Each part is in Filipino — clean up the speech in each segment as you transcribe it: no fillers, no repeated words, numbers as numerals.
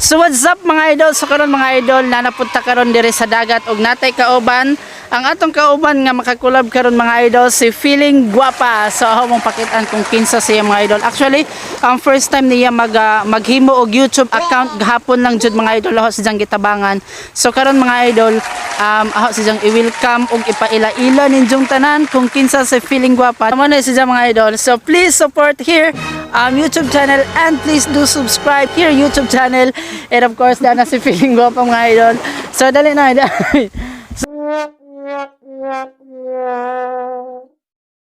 So what's up mga idol? So karon mga idol na napunta karon dire sa dagat ug natay kauban. Ang atong kauban nga makakulab karon mga idol si Feeling Guapa. So ako mong pakitaan kung kinsa siya mga idol. Actually, ang first time niya maghimo og YouTube account gahapon lang jud mga idol ako si Jang gitabangan. So karon mga idol, ako si Jang i-welcome ug ipaila-ila ninjong tanan kung kinsa si Feeling Guapa. Mo na si Jang mga idol. So please support here YouTube channel and please do subscribe here YouTube channel. And of course, dahil na si Feeling Guapa mga idol. So dali na idol.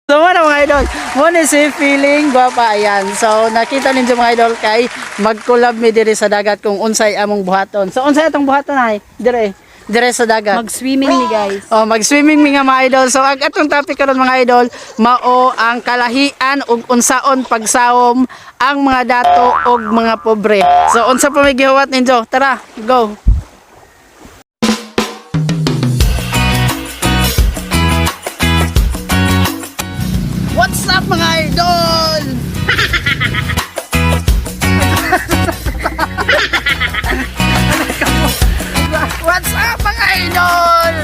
So mga idol, muna si Feeling Guapa, ayan. So nakita ninyo mga idol kay mag-collab mi dire sa dagat kung unsay among buhaton. So unsay atong buhaton ay dire sa dagat. Mag-swimming ni guys. Oh, mag-swimming mi nga mga idol. So ang atong topic karon mga idol, mao ang kalahian ug unsaon pagsawom ang mga dato ug mga pobre. So unsa pa may gihuwat ninyo? Tara, go. What's up mga idol? What's up mga idol?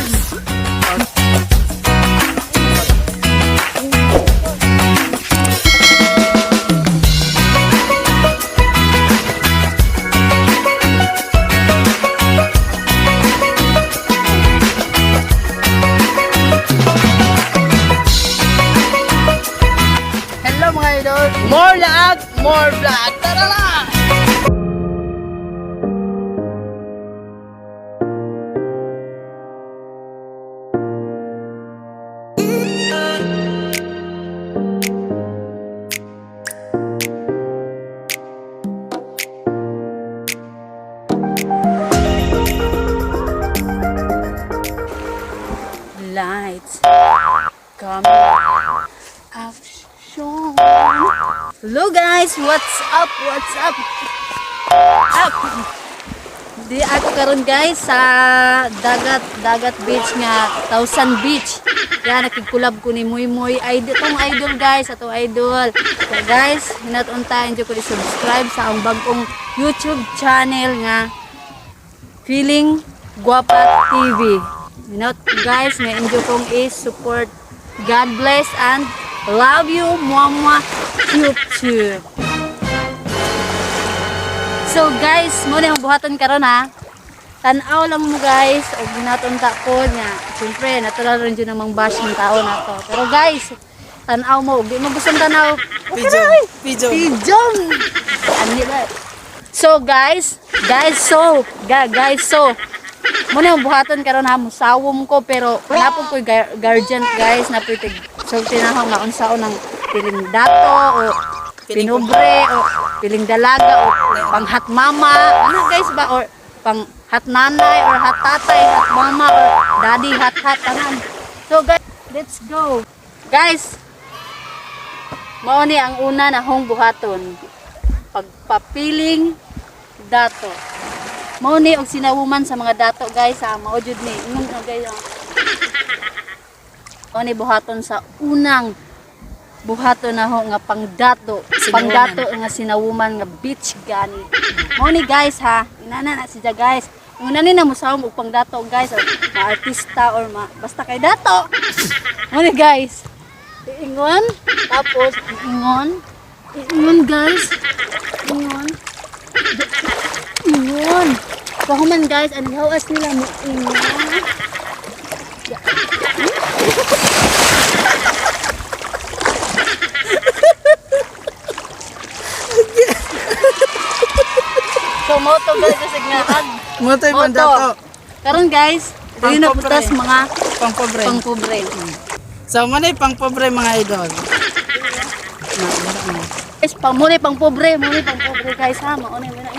Hello mga idol. More vlog. Tara na! Lights. Camera. Action. Hello guys, what's up? What's up? Up. Di ako karon guys sa dagat beach nga Thousand Beach. Yan nakigkulab ko ni Moy idol tong idol guys, atong idol. So guys, hinatuntahan jud ko i-subscribe sa ang bagong YouTube channel nga Feeling Guapa TV. Guys, may enjoy kong i-support. God bless and love you, mama, YouTube. So guys, muna yung buhaton karon ha. Tanaw lang mo guys, o ginatunta ko niya. Siyempre, natural rin dyan namang bash ng tao na to. Pero guys, tanaw mo, di mo gustong tanaw. Pijong. So guys, muna yung buhaton karon ha, musawom ko pero napon ko guardian guys na pwede so tinahang nga unsaon ng piling dato o pinubre o piling dalaga o panghat mama ano guys ba or pang hat nanay or hat tatay, hat mama or daddy hat anan. So guys, let's go. Guys, mao ni ang una na hong buhaton. Pagpapiling dato. Mao ni og sinawuman sa mga dato guys ha, mao jud ni ingon na guys. Mao ni buhaton sa unang buhaton na ho nga pangdato nga sinawuman nga beach gani. Mao ni guys ha, inana na siya guys. Una ni na musawom og pangdato guys, or artista or basta kay dato. Mao ni guys. Ingon, tapos ingon guys. Ingon. Pahuman guys, ang hawas nila mo ingon. So moto guys kasi nga Moto yung dato. Karon guys, dili na putas mga pangpobre. So manay pang pobre mga idol. Guys, muna pang pobre guys ha, mao ni muna.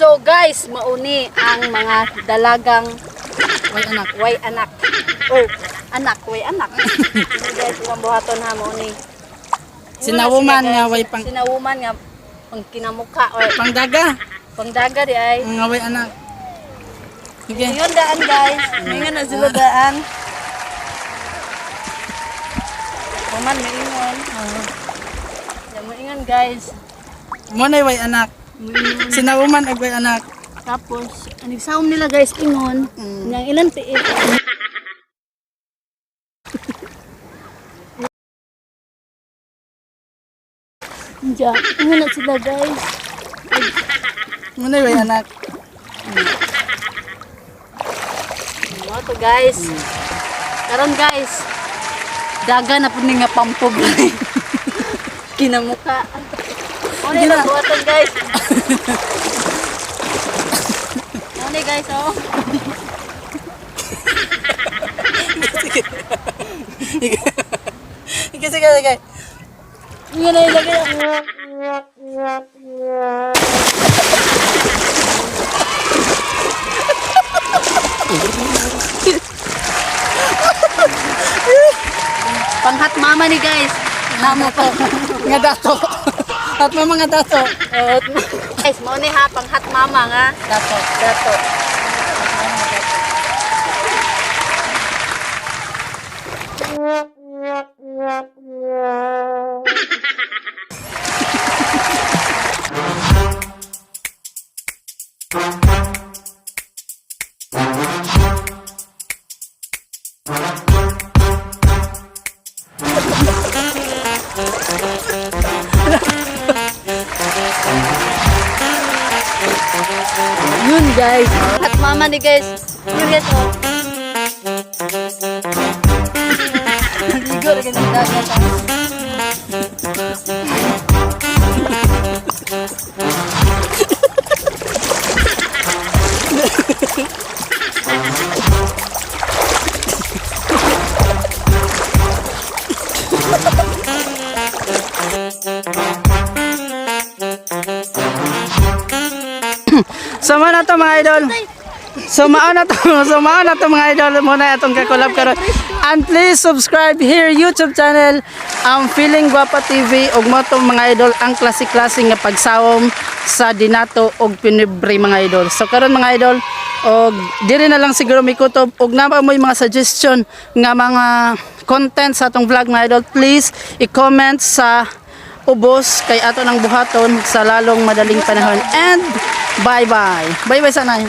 So guys, mauni ang mga dalagang way anak. Or way anak. Guys, ang buhaton ha mauni. Sinawuman nga way pang kinamuka or pangdaga di ay. Nga way anak. Sige. Ngayon daan guys. Ngayon na sila daan. Human maingon. Ya maingon guys. Mo na way anak. Sinauman ag way anak. Tapos ang sound nila guys ingon. Yang ilan tiit. Ja, ingon na sila guys. Mo na way anak. Mo to guys. Karon guys. Daga na pud ni nga pampog. Kinamuka. Ano Gina. na buhaton guys? Ano guys oh? Sige. Nga na ilagay. Panghat mama ni guys. Namo ko. Nga dato. At may mga dato. Guys, mo ni ha panghat mama nga. Dato. Dato. Yun guys. At mama ni guys. Yun guys oh. Ligo lagi ng dagat. Sama na to mga idol. Sumaan na to mga idol muna atong kakulab karon. And please subscribe here YouTube channel ang Feeling Guapa TV ug mo to mga idol ang klase-klase nga pagsawom sa dinato og pinibre mga idol. So karon mga idol og diri na lang siguro mi kutob og napa mo mga suggestion nga mga content sa atong vlog mga idol, please i-comment sa ubos kay ato ng buhaton sa lalong madaling panahon. And bye bye sanay.